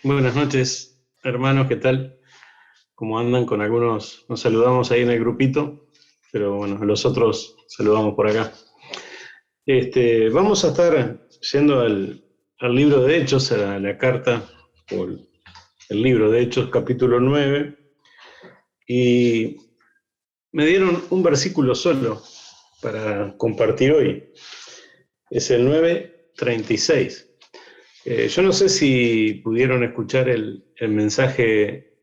Buenas noches, hermanos, ¿qué tal? ¿Cómo andan? Con algunos nos saludamos ahí en el grupito, pero bueno, a los otros saludamos por acá. Vamos a estar yendo al libro de Hechos, a la carta, o el libro de Hechos, capítulo 9, y me dieron un versículo solo para compartir hoy. Es el 9:36. Yo no sé si pudieron escuchar el mensaje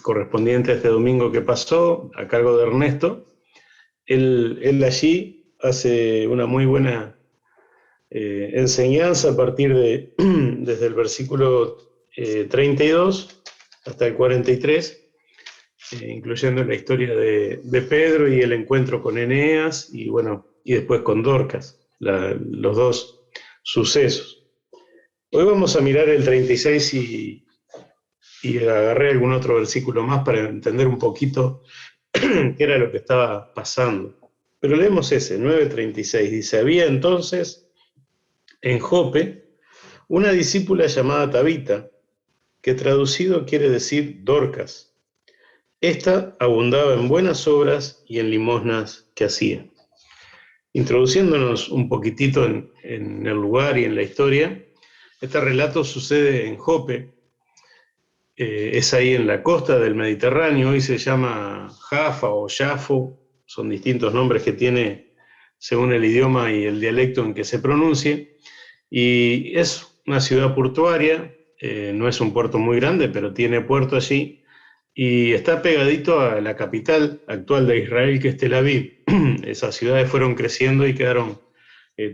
correspondiente a este domingo que pasó, a cargo de Ernesto. Él allí hace una muy buena enseñanza a partir de, desde el versículo 32 hasta el 43, incluyendo la historia de Pedro y el encuentro con Eneas y bueno, y después con Dorcas, los dos sucesos. Hoy vamos a mirar el 36 y agarré algún otro versículo más para entender un poquito qué era lo que estaba pasando. Pero leemos ese, 9:36. Dice, había entonces en Jope una discípula llamada Tabita, que traducido quiere decir Dorcas. Esta abundaba en buenas obras y en limosnas que hacía. Introduciéndonos un poquitito en el lugar y en la historia, este relato sucede en Jope, es ahí en la costa del Mediterráneo, hoy se llama Jaffa o Jafo, son distintos nombres que tiene según el idioma y el dialecto en que se pronuncie, y es una ciudad portuaria, no es un puerto muy grande, pero tiene puerto allí, y está pegadito a la capital actual de Israel, que es Tel Aviv. Esas ciudades fueron creciendo y quedaron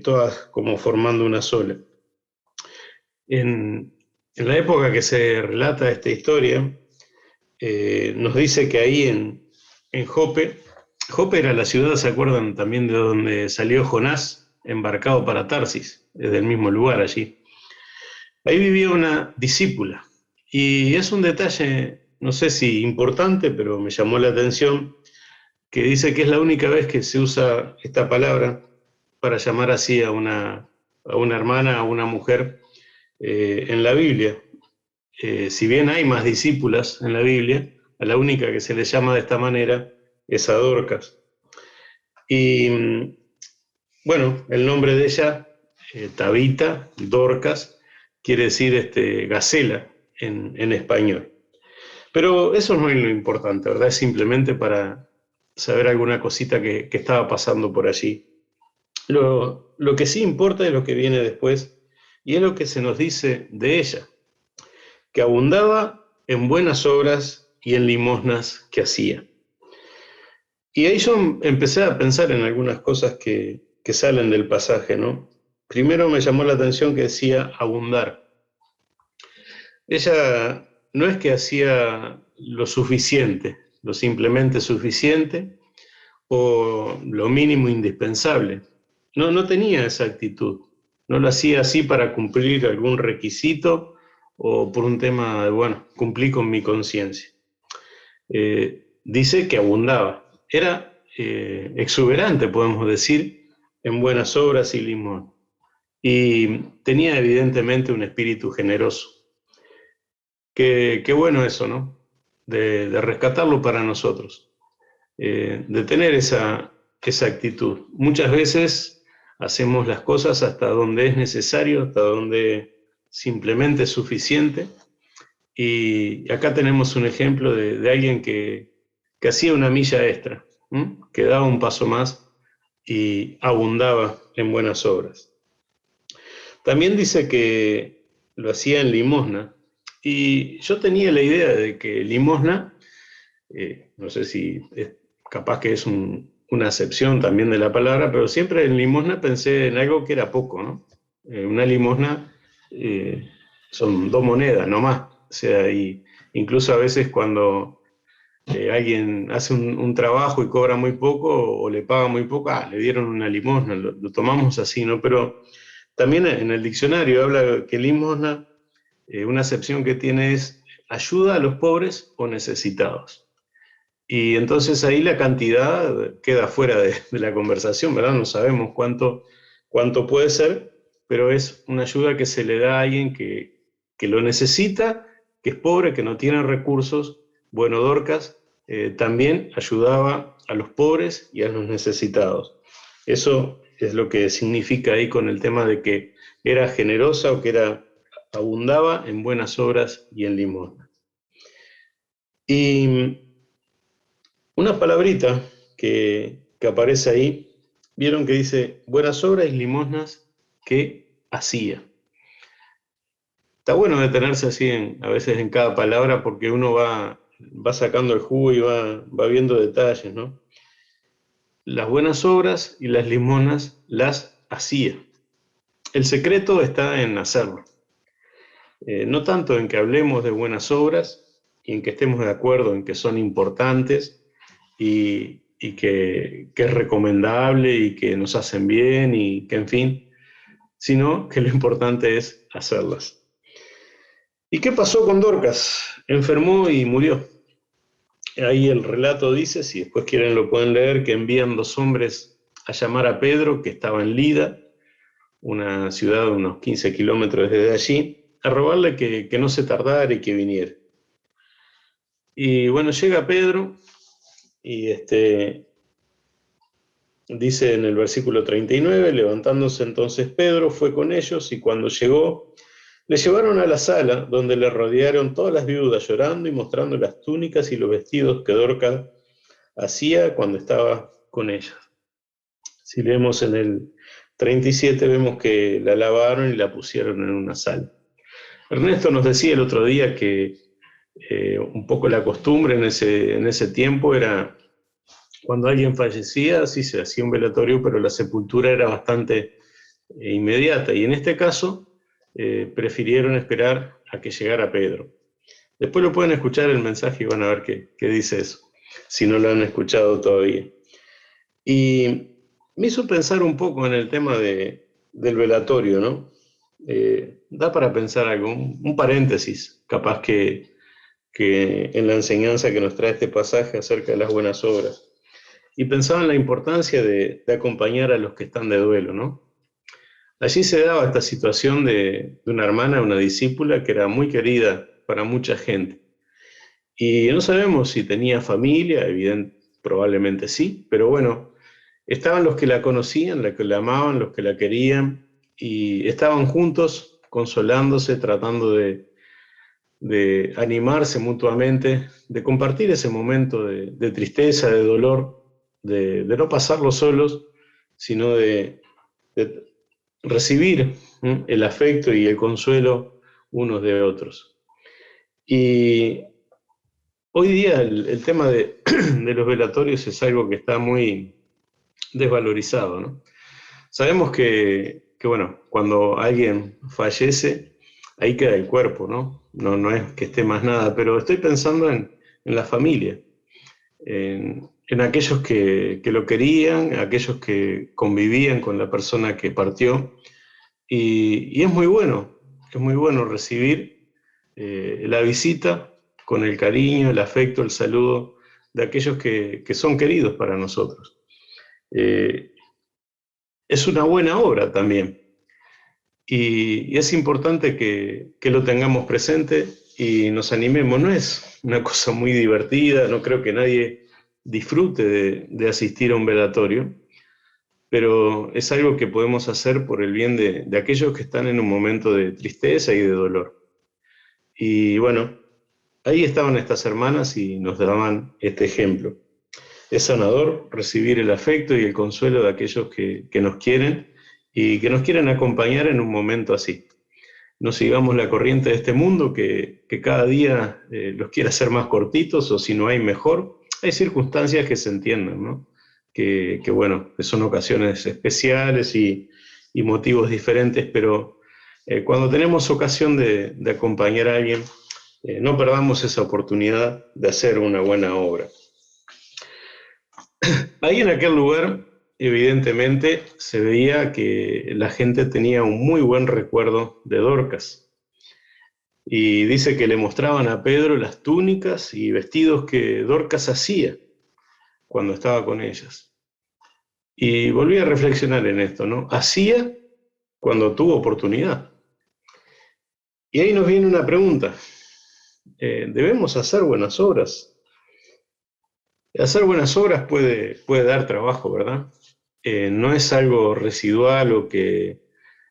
todas como formando una sola. En la época que se relata esta historia, nos dice que ahí en Jope, Jope era la ciudad, ¿se acuerdan también de donde salió Jonás, embarcado para Tarsis? Es del mismo lugar allí. Ahí vivía una discípula, y es un detalle, no sé si importante, pero me llamó la atención, que dice que es la única vez que se usa esta palabra para llamar así a una hermana, a una mujer, en la Biblia. Si bien hay más discípulas en la Biblia, a la única que se le llama de esta manera es a Dorcas. Y bueno, el nombre de ella, Tabita, Dorcas, quiere decir gacela en español. Pero eso no es lo importante, ¿verdad? Es simplemente para saber alguna cosita que estaba pasando por allí. Lo que sí importa es lo que viene después, y es lo que se nos dice de ella, que abundaba en buenas obras y en limosnas que hacía. Y ahí yo empecé a pensar en algunas cosas que salen del pasaje, ¿no? Primero me llamó la atención que decía abundar. Ella no es que hacía lo suficiente, lo simplemente suficiente o lo mínimo indispensable. No tenía esa actitud. No lo hacía así para cumplir algún requisito o por un tema de, bueno, cumplí con mi conciencia. Dice que abundaba. Era exuberante, podemos decir, en buenas obras y limón. Y tenía evidentemente un espíritu generoso. Qué bueno eso, ¿no? De rescatarlo para nosotros, de tener esa actitud. Muchas veces hacemos las cosas hasta donde es necesario, hasta donde simplemente es suficiente. Y acá tenemos un ejemplo de alguien que hacía una milla extra, que daba un paso más y abundaba en buenas obras. También dice que lo hacía en limosna, y yo tenía la idea de que limosna, no sé si es capaz que es una acepción también de la palabra, pero siempre en limosna pensé en algo que era poco, ¿no? Una limosna son 2 monedas, no más. O sea, y incluso a veces cuando alguien hace un trabajo y cobra muy poco o le paga muy poco, le dieron una limosna, lo tomamos así, ¿no? Pero también en el diccionario habla que limosna, una acepción que tiene es ayuda a los pobres o necesitados. Y entonces ahí la cantidad queda fuera de la conversación, ¿verdad? No sabemos cuánto puede ser, pero es una ayuda que se le da a alguien que lo necesita, que es pobre, que no tiene recursos. Bueno, Dorcas también ayudaba a los pobres y a los necesitados. Eso es lo que significa ahí con el tema de que era generosa o que abundaba en buenas obras y en limosna. Y una palabrita que aparece ahí, vieron que dice buenas obras y limosnas que hacía. Está bueno detenerse así a veces en cada palabra porque uno va sacando el jugo y va viendo detalles, ¿no? Las buenas obras y las limosnas las hacía. El secreto está en hacerlo. No tanto en que hablemos de buenas obras y en que estemos de acuerdo en que son importantes y que es recomendable y que nos hacen bien y que en fin, sino que lo importante es hacerlas. ¿Y qué pasó con Dorcas? Enfermó y murió. Ahí el relato dice, si después quieren lo pueden leer, que envían 2 hombres a llamar a Pedro, que estaba en Lida, una ciudad de unos 15 kilómetros desde allí, a rogarle que no se tardara y que viniera. Y bueno, llega Pedro y dice en el versículo 39, levantándose entonces Pedro, fue con ellos y cuando llegó, le llevaron a la sala donde le rodearon todas las viudas llorando y mostrando las túnicas y los vestidos que Dorcas hacía cuando estaba con ellas. Si leemos en el 37 vemos que la lavaron y la pusieron en una sala. Ernesto nos decía el otro día que un poco la costumbre en ese tiempo era cuando alguien fallecía, sí se hacía un velatorio, pero la sepultura era bastante inmediata. Y en este caso, prefirieron esperar a que llegara Pedro. Después lo pueden escuchar el mensaje y van a ver qué dice eso, si no lo han escuchado todavía. Y me hizo pensar un poco en el tema del velatorio, ¿no? Da para pensar algo, un paréntesis, capaz que en la enseñanza que nos trae este pasaje acerca de las buenas obras. Y pensaba en la importancia de acompañar a los que están de duelo, ¿no? Allí se daba esta situación de una hermana, una discípula, que era muy querida para mucha gente. Y no sabemos si tenía familia, probablemente sí, pero bueno, estaban los que la conocían, los que la amaban, los que la querían, y estaban juntos, consolándose, tratando de animarse mutuamente, de compartir ese momento de tristeza, de dolor, de no pasarlo solos, sino de recibir el afecto y el consuelo unos de otros. Y hoy día el tema de los velatorios es algo que está muy desvalorizado, ¿no? Sabemos que, bueno, cuando alguien fallece, ahí queda el cuerpo, ¿no? No es que esté más nada, pero estoy pensando en la familia, en aquellos que lo querían, aquellos que convivían con la persona que partió, y es muy bueno recibir la visita con el cariño, el afecto, el saludo de aquellos que son queridos para nosotros. Es una buena obra también. Y es importante que lo tengamos presente y nos animemos. No es una cosa muy divertida, no creo que nadie disfrute de asistir a un velatorio, pero es algo que podemos hacer por el bien de aquellos que están en un momento de tristeza y de dolor. Y bueno, ahí estaban estas hermanas y nos daban este ejemplo. Es sanador recibir el afecto y el consuelo de aquellos que nos quieren y que nos quieren acompañar en un momento así. No sigamos la corriente de este mundo que cada día los quiere hacer más cortitos o si no hay mejor. Hay circunstancias que se entienden, ¿no? Bueno, que son ocasiones especiales y motivos diferentes, pero cuando tenemos ocasión de acompañar a alguien, no perdamos esa oportunidad de hacer una buena obra. Ahí en aquel lugar, evidentemente, se veía que la gente tenía un muy buen recuerdo de Dorcas. Y dice que le mostraban a Pedro las túnicas y vestidos que Dorcas hacía. cuando estaba con ellas. Y volví a reflexionar en esto, ¿no? Hacía cuando tuvo oportunidad. Y ahí nos viene una pregunta. ¿Debemos hacer buenas obras? Hacer buenas obras puede dar trabajo, ¿verdad? No es algo residual o que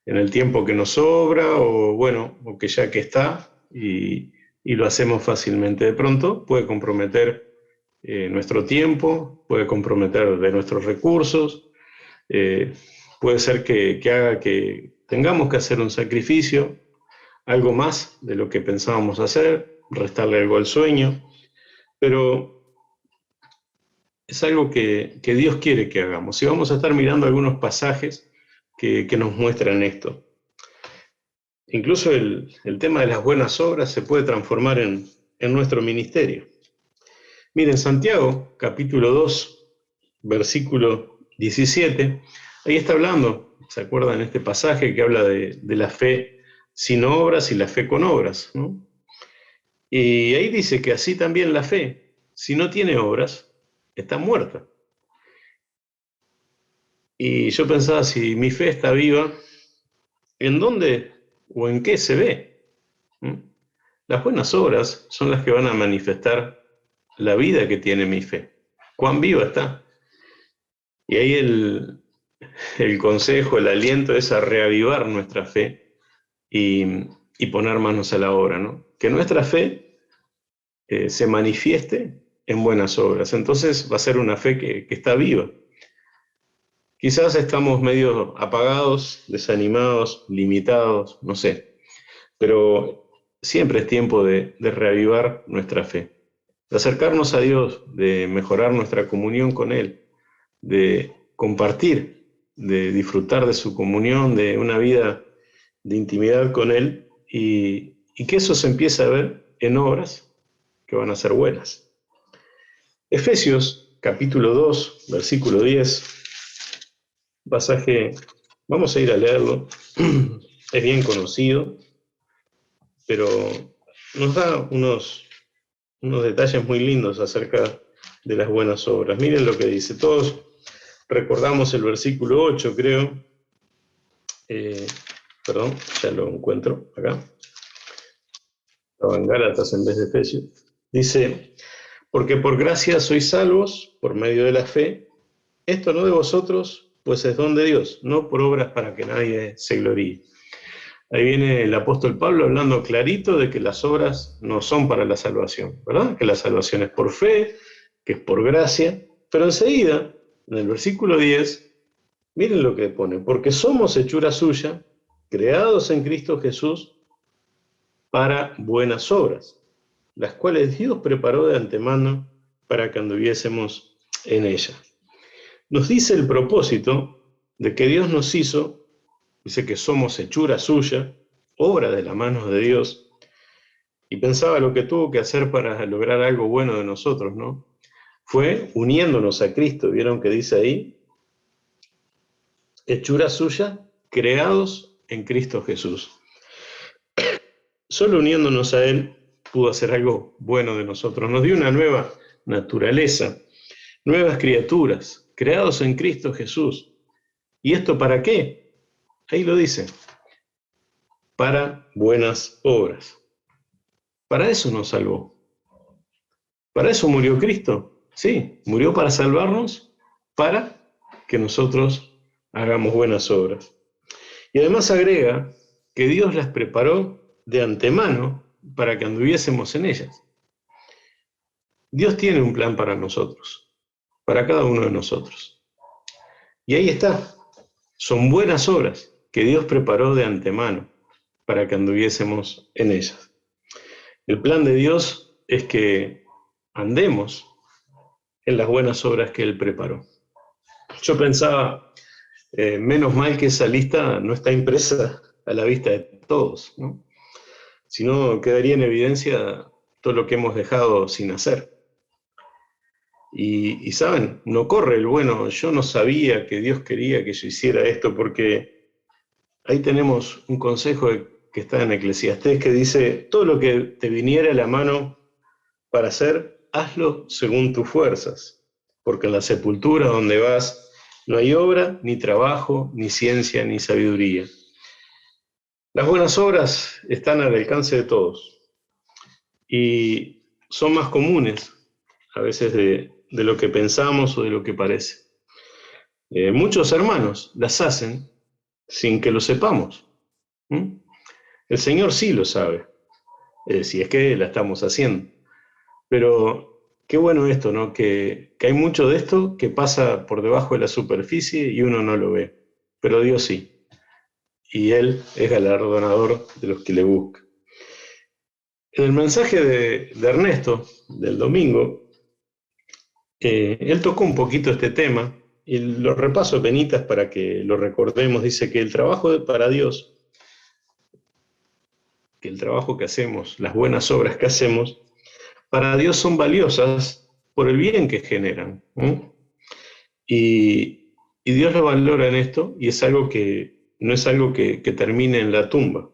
en el tiempo que nos sobra o bueno, o que ya que está y lo hacemos fácilmente. De pronto puede comprometer nuestro tiempo, puede comprometer de nuestros recursos, puede ser que haga que tengamos que hacer un sacrificio, algo más de lo que pensábamos hacer, restarle algo al sueño, pero es algo que Dios quiere que hagamos. Y vamos a estar mirando algunos pasajes que nos muestran esto. Incluso el tema de las buenas obras se puede transformar en nuestro ministerio. Miren, Santiago, capítulo 2, versículo 17, ahí está hablando, ¿se acuerdan este pasaje que habla de la fe sin obras y la fe con obras, ¿no? Y ahí dice que así también la fe, si no tiene obras, está muerta. Y yo pensaba, si mi fe está viva, ¿en dónde o en qué se ve? Las buenas obras son las que van a manifestar la vida que tiene mi fe. ¿Cuán viva está? Y ahí el consejo, el aliento es a reavivar nuestra fe y poner manos a la obra, ¿no? Que nuestra fe se manifieste en buenas obras. Entonces va a ser una fe que está viva. Quizás estamos medio apagados, desanimados, limitados, no sé, pero siempre es tiempo de reavivar nuestra fe, de acercarnos a Dios, de mejorar nuestra comunión con Él, de compartir, de disfrutar de su comunión, de una vida de intimidad con Él y que eso se empiece a ver en obras que van a ser buenas. Efesios capítulo 2, versículo 10. Pasaje, vamos a ir a leerlo, es bien conocido, pero nos da unos detalles muy lindos acerca de las buenas obras. Miren lo que dice, todos recordamos el versículo 8, creo, perdón, ya lo encuentro acá, estaba en Gálatas en vez de Efesios, dice, porque por gracia sois salvos por medio de la fe, esto no de vosotros, pues es don de Dios, no por obras para que nadie se gloríe. Ahí viene el apóstol Pablo hablando clarito de que las obras no son para la salvación, ¿verdad? Que la salvación es por fe, que es por gracia, pero enseguida, en el versículo 10, miren lo que pone, porque somos hechura suya, creados en Cristo Jesús para buenas obras, las cuales Dios preparó de antemano para que anduviésemos en ellas. Nos dice el propósito de que Dios nos hizo, dice que somos hechura suya, obra de las manos de Dios, y pensaba lo que tuvo que hacer para lograr algo bueno de nosotros, ¿no? Fue uniéndonos a Cristo, ¿vieron que dice ahí? Hechura suya, creados en Cristo Jesús. Solo uniéndonos a Él pudo hacer algo bueno de nosotros. Nos dio una nueva naturaleza, nuevas criaturas, creados en Cristo Jesús. ¿Y esto para qué? Ahí lo dice. Para buenas obras. Para eso nos salvó. ¿Para eso murió Cristo? Sí, murió para salvarnos, para que nosotros hagamos buenas obras. Y además agrega que Dios las preparó de antemano para que anduviésemos en ellas. Dios tiene un plan para nosotros, para cada uno de nosotros. Y ahí está, son buenas obras que Dios preparó de antemano para que anduviésemos en ellas. El plan de Dios es que andemos en las buenas obras que Él preparó. Yo pensaba, menos mal que esa lista no está impresa a la vista de todos, ¿no? Si no, quedaría en evidencia todo lo que hemos dejado sin hacer. Y saben, no corre el bueno, yo no sabía que Dios quería que yo hiciera esto, porque ahí tenemos un consejo que está en Eclesiastés que dice, todo lo que te viniera a la mano para hacer, hazlo según tus fuerzas. porque en la sepultura donde vas no hay obra, ni trabajo, ni ciencia, ni sabiduría. Las buenas obras están al alcance de todos y son más comunes a veces de lo que pensamos o de lo que parece. Muchos hermanos las hacen sin que lo sepamos. El Señor sí lo sabe, si es que la estamos haciendo. Pero qué bueno esto, ¿no? Que hay mucho de esto que pasa por debajo de la superficie y uno no lo ve. Pero Dios sí. Y Él es galardonador de los que le buscan. En el mensaje de Ernesto del domingo, él tocó un poquito este tema y lo repaso penitas para que lo recordemos. Dice que el trabajo para Dios, que el trabajo que hacemos, las buenas obras que hacemos, para Dios son valiosas por el bien que generan. Y Dios lo valora en esto y es algo que no es algo que termine en la tumba.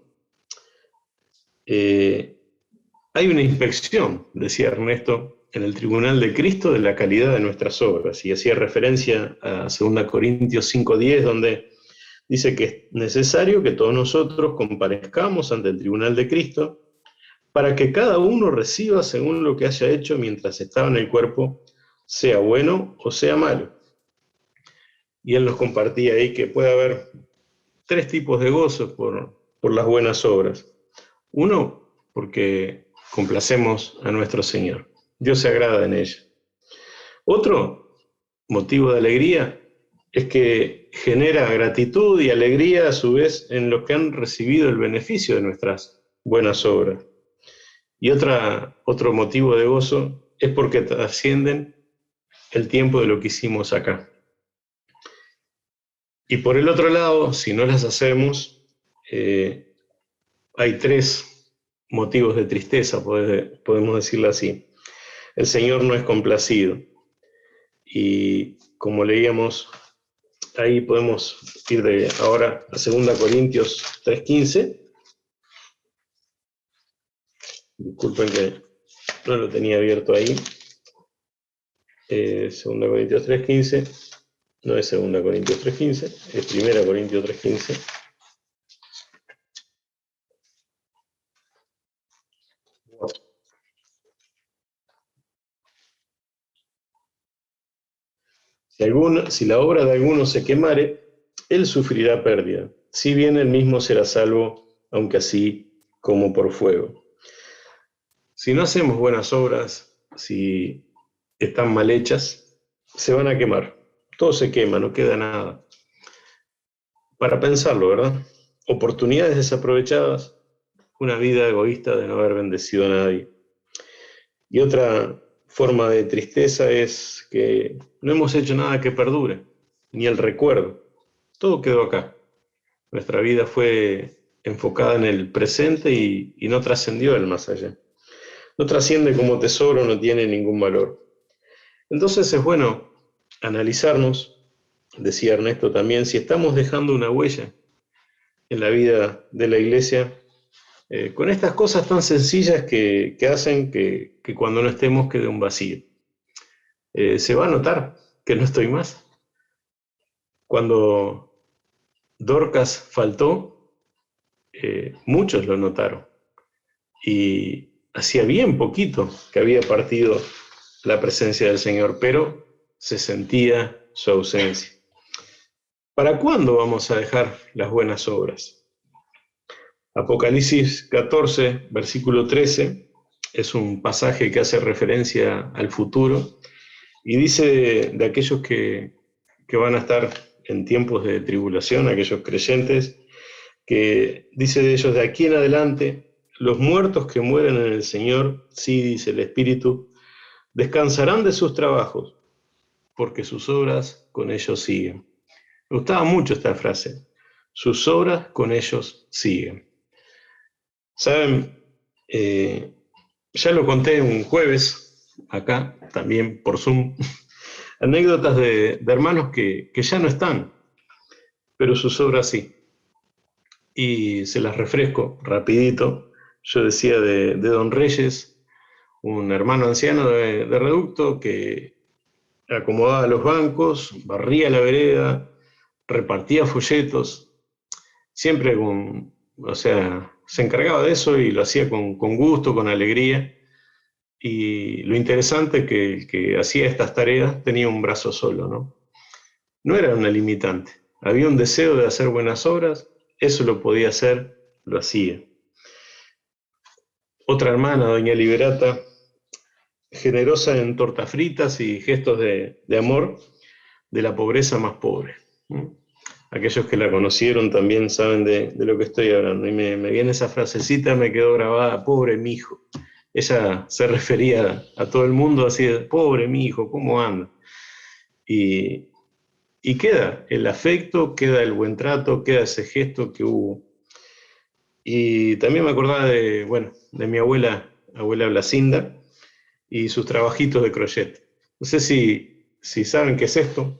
Hay una inspección, decía Ernesto, en el tribunal de Cristo de la calidad de nuestras obras, y hacía referencia a 2 Corintios 5:10, donde dice que es necesario que todos nosotros comparezcamos ante el tribunal de Cristo para que cada uno reciba según lo que haya hecho mientras estaba en el cuerpo, sea bueno o sea malo. Y él nos compartía ahí que puede haber 3 tipos de gozos por las buenas obras. Uno, porque complacemos a nuestro Señor. Dios se agrada en ella. Otro motivo de alegría es que genera gratitud y alegría a su vez en los que han recibido el beneficio de nuestras buenas obras. Y otro motivo de gozo es porque trascienden el tiempo de lo que hicimos acá. Y por el otro lado, si no las hacemos, hay 3 motivos de tristeza, podemos decirlo así. El Señor no es complacido. Y como leíamos, ahí podemos ir ahora a 2 Corintios 3:15. Disculpen que no lo tenía abierto ahí. 2 Corintios 3:15. No es 2 Corintios 3:15, es 1 Corintios 3:15. Si la obra de alguno se quemare, él sufrirá pérdida, si bien él mismo será salvo, aunque así como por fuego. Si no hacemos buenas obras, si están mal hechas, se van a quemar. Todo se quema, no queda nada. Para pensarlo, ¿verdad? Oportunidades desaprovechadas, una vida egoísta de no haber bendecido a nadie. Y otra forma de tristeza es que no hemos hecho nada que perdure, ni el recuerdo. Todo quedó acá. Nuestra vida fue enfocada en el presente y no trascendió el más allá. No trasciende como tesoro, no tiene ningún valor. Entonces es bueno analizarnos, decía Ernesto también, si estamos dejando una huella en la vida de la iglesia, con estas cosas tan sencillas que hacen que cuando no estemos quede un vacío. Se va a notar que no estoy más. Cuando Dorcas faltó, muchos lo notaron. Y hacía bien poquito que había partido la presencia del Señor, pero se sentía su ausencia. ¿Para cuándo vamos a dejar las buenas obras? Apocalipsis 14, versículo 13, es un pasaje que hace referencia al futuro y dice de aquellos que van a estar en tiempos de tribulación, aquellos creyentes, que dice de ellos, de aquí en adelante, los muertos que mueren en el Señor, sí, dice el Espíritu, descansarán de sus trabajos, porque sus obras con ellos siguen. Me gustaba mucho esta frase, sus obras con ellos siguen. Saben, ya lo conté un jueves, acá, también por Zoom, anécdotas de hermanos que ya no están, pero sus obras sí. Y se las refresco rapidito. Yo decía de Don Reyes, un hermano anciano de Reducto que acomodaba los bancos, barría la vereda, repartía folletos, siempre o sea, se encargaba de eso y lo hacía con gusto, con alegría. Y lo interesante es que el que hacía estas tareas tenía un brazo solo, ¿no? No era una limitante. Había un deseo de hacer buenas obras, eso lo podía hacer, lo hacía. Otra hermana, doña Liberata, generosa en tortas fritas y gestos de amor de la pobreza más pobre. Aquellos que la conocieron también saben de lo que estoy hablando. Y me viene esa frasecita, me quedó grabada, pobre mi hijo. Ella se refería a todo el mundo así, de, pobre mi hijo, ¿cómo anda? Y queda el afecto, queda el buen trato, queda ese gesto que hubo. Y también me acordaba de mi abuela Blasinda, y sus trabajitos de crochet. No sé si saben qué es esto.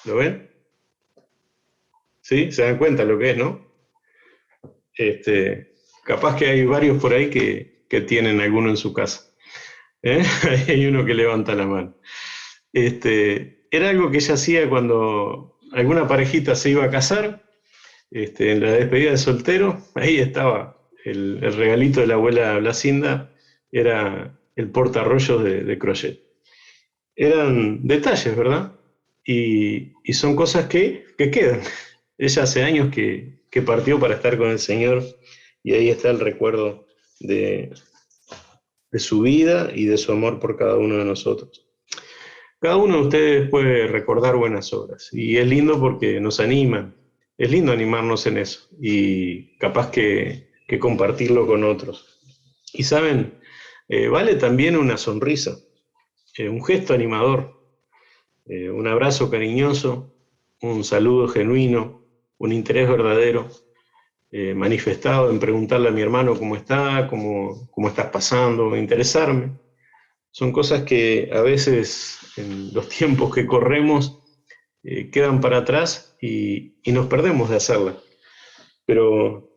¿Lo ven? ¿Sí? ¿Se dan cuenta lo que es, no? Capaz que hay varios por ahí que tienen alguno en su casa. ¿Eh? Hay uno que levanta la mano. Era algo que ella hacía cuando alguna parejita se iba a casar, en la despedida de soltero, ahí estaba el regalito de la abuela Blasinda, era el portarrollos de crochet. Eran detalles, ¿verdad? Y son cosas que quedan. Ella hace años que partió para estar con el Señor y ahí está el recuerdo de su vida y de su amor por cada uno de nosotros. Cada uno de ustedes puede recordar buenas obras y es lindo porque nos animan. Es lindo animarnos en eso y capaz que compartirlo con otros. Y saben, vale también una sonrisa, un gesto animador. Un abrazo cariñoso, un saludo genuino, un interés verdadero, manifestado en preguntarle a mi hermano cómo está, cómo estás pasando, interesarme. Son cosas que a veces en los tiempos que corremos quedan para atrás y nos perdemos de hacerlas. Pero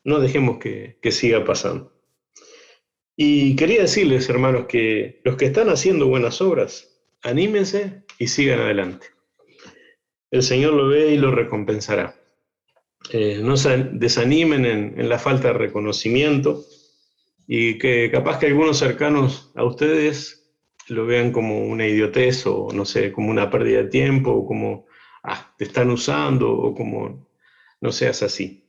no dejemos que siga pasando. Y quería decirles, hermanos, que los que están haciendo buenas obras, anímense y sigan adelante. El Señor lo ve y lo recompensará. No se desanimen en la falta de reconocimiento y que capaz que algunos cercanos a ustedes lo vean como una idiotez o no sé, como una pérdida de tiempo o como, te están usando o como no seas así.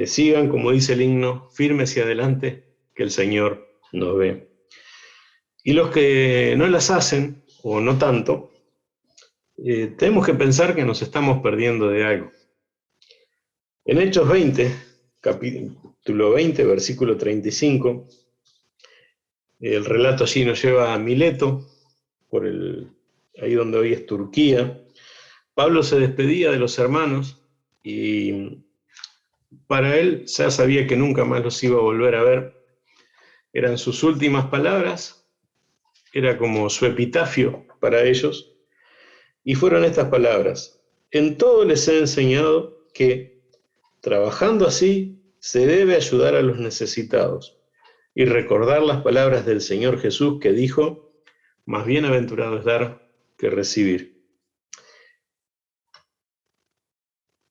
Sigan, como dice el himno, firmes y adelante, que el Señor nos ve. Y los que no las hacen, o no tanto, tenemos que pensar que nos estamos perdiendo de algo. En Hechos 20, capítulo 20, versículo 35, el relato allí nos lleva a Mileto, ahí donde hoy es Turquía. Pablo se despedía de los hermanos y para él ya sabía que nunca más los iba a volver a ver. Eran sus últimas palabras, era como su epitafio para ellos, y fueron estas palabras: en todo les he enseñado que, trabajando así, se debe ayudar a los necesitados y recordar las palabras del Señor Jesús que dijo, más bienaventurado es dar que recibir.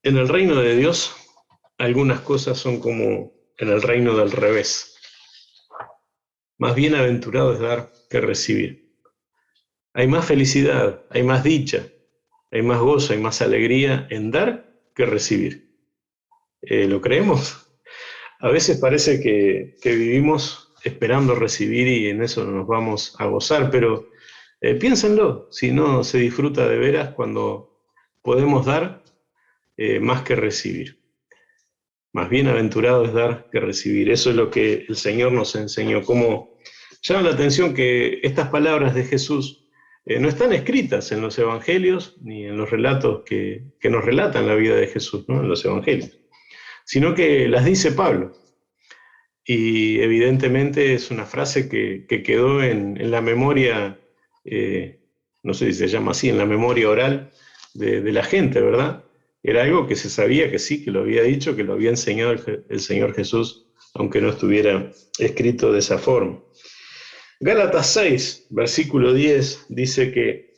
En el reino de Dios, algunas cosas son como en el reino del revés. Más bienaventurado es dar que recibir. Hay más felicidad, hay más dicha, hay más gozo, hay más alegría en dar que recibir. ¿Lo creemos? A veces parece que vivimos esperando recibir y en eso nos vamos a gozar, pero piénsenlo, si no se disfruta de veras cuando podemos dar más que recibir. Más bienaventurado es dar que recibir. Eso es lo que el Señor nos enseñó. Como llama la atención que estas palabras de Jesús no están escritas en los evangelios ni en los relatos que nos relatan la vida de Jesús, ¿no? En los evangelios, sino que las dice Pablo. Y evidentemente es una frase que quedó en la memoria, no sé si se llama así, en la memoria oral de la gente, ¿verdad? Era algo que se sabía que sí, que lo había dicho, que lo había enseñado el Señor Jesús, aunque no estuviera escrito de esa forma. Gálatas 6, versículo 10, dice que,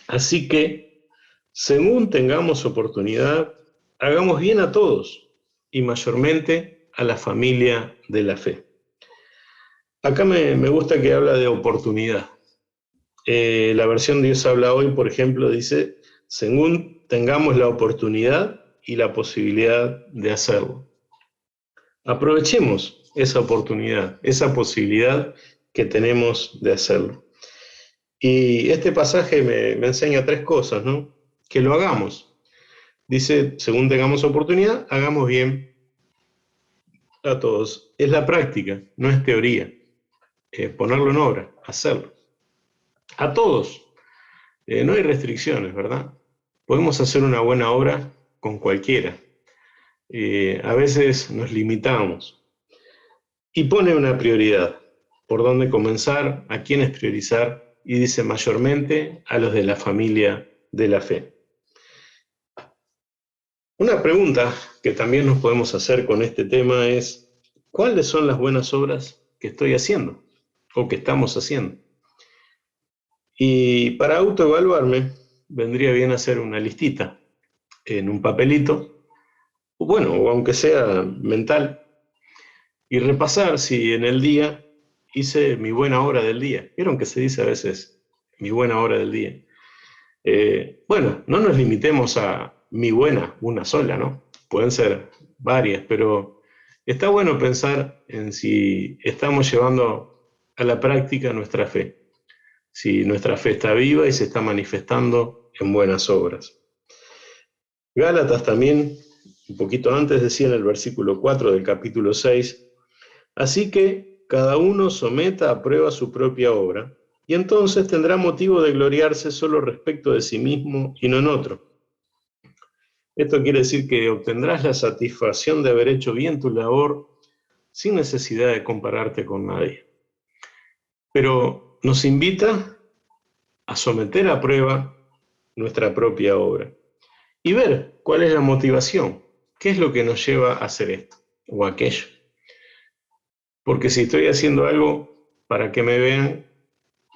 así que, según tengamos oportunidad, hagamos bien a todos, y mayormente a la familia de la fe. Acá me gusta que habla de oportunidad. La versión Dios habla hoy, por ejemplo, dice, según tengamos la oportunidad y la posibilidad de hacerlo. Aprovechemos esa oportunidad, esa posibilidad que tenemos de hacerlo. Y este pasaje me enseña tres cosas, ¿no? Que lo hagamos. Dice, según tengamos oportunidad, hagamos bien a todos. Es la práctica, no es teoría. Ponerlo en obra, hacerlo. A todos. No hay restricciones, ¿verdad? Podemos hacer una buena obra con cualquiera. A veces nos limitamos. Y pone una prioridad. Por dónde comenzar, a quiénes priorizar, y dice mayormente a los de la familia de la fe. Una pregunta que también nos podemos hacer con este tema es, ¿cuáles son las buenas obras que estoy haciendo o que estamos haciendo? Y para autoevaluarme, vendría bien hacer una listita en un papelito, bueno, o aunque sea mental, y repasar si en el día hice mi buena hora del día. ¿Vieron que se dice a veces mi buena hora del día? Bueno, no nos limitemos a mi buena, una sola, ¿no? Pueden ser varias, pero está bueno pensar en si estamos llevando a la práctica nuestra fe, si nuestra fe está viva y se está manifestando en buenas obras. Gálatas también, un poquito antes, decía en el versículo 4 del capítulo 6, así que cada uno someta a prueba su propia obra, y entonces tendrá motivo de gloriarse solo respecto de sí mismo y no en otro. Esto quiere decir que obtendrás la satisfacción de haber hecho bien tu labor sin necesidad de compararte con nadie. Pero nos invita a someter a prueba nuestra propia obra y ver cuál es la motivación, qué es lo que nos lleva a hacer esto o aquello. Porque si estoy haciendo algo para que me vean,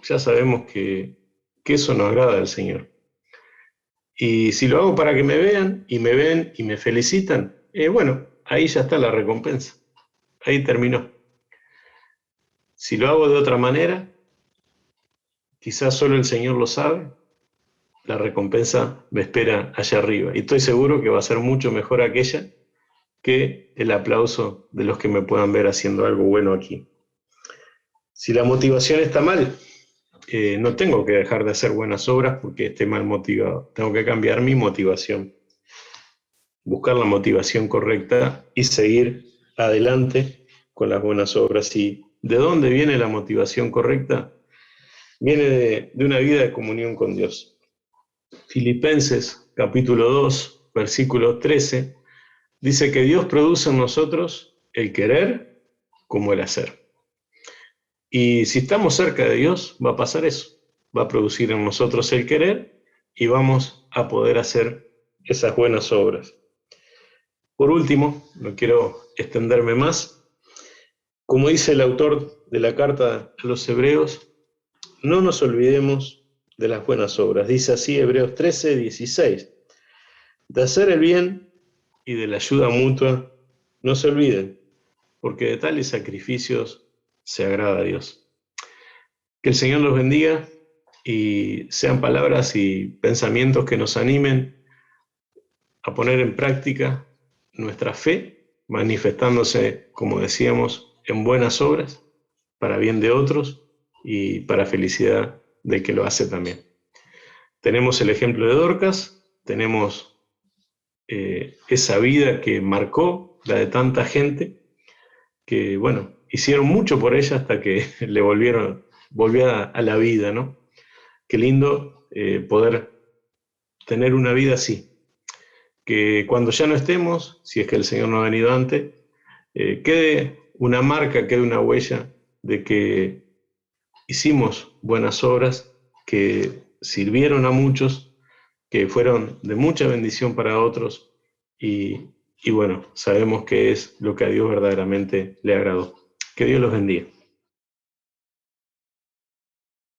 ya sabemos que eso no agrada al Señor. Y si lo hago para que me vean y me ven y me felicitan, bueno, ahí ya está la recompensa. Ahí terminó. Si lo hago de otra manera, quizás solo el Señor lo sabe, la recompensa me espera allá arriba. Y estoy seguro que va a ser mucho mejor aquella que el aplauso de los que me puedan ver haciendo algo bueno aquí. Si la motivación está mal, no tengo que dejar de hacer buenas obras porque esté mal motivado. Tengo que cambiar mi motivación, buscar la motivación correcta y seguir adelante con las buenas obras. ¿Y de dónde viene la motivación correcta? Viene de una vida de comunión con Dios. Filipenses capítulo 2, versículo 13, dice que Dios produce en nosotros el querer como el hacer. Y si estamos cerca de Dios, va a pasar eso. Va a producir en nosotros el querer y vamos a poder hacer esas buenas obras. Por último, no quiero extenderme más, como dice el autor de la carta a los Hebreos, no nos olvidemos de las buenas obras. Dice así Hebreos 13, 16. De hacer el bien y de la ayuda mutua, no se olviden, porque de tales sacrificios se agrada a Dios. Que el Señor los bendiga y sean palabras y pensamientos que nos animen a poner en práctica nuestra fe, manifestándose, como decíamos, en buenas obras, para bien de otros y para felicidad del que lo hace también. Tenemos el ejemplo de Dorcas, tenemos esa vida que marcó la de tanta gente, que, bueno, hicieron mucho por ella hasta que le volvió a la vida, ¿no? Qué lindo poder tener una vida así, que cuando ya no estemos, si es que el Señor no ha venido antes, quede una marca, quede una huella de que hicimos buenas obras, que sirvieron a muchos, que fueron de mucha bendición para otros y bueno, sabemos que es lo que a Dios verdaderamente le agradó. Que Dios los bendiga.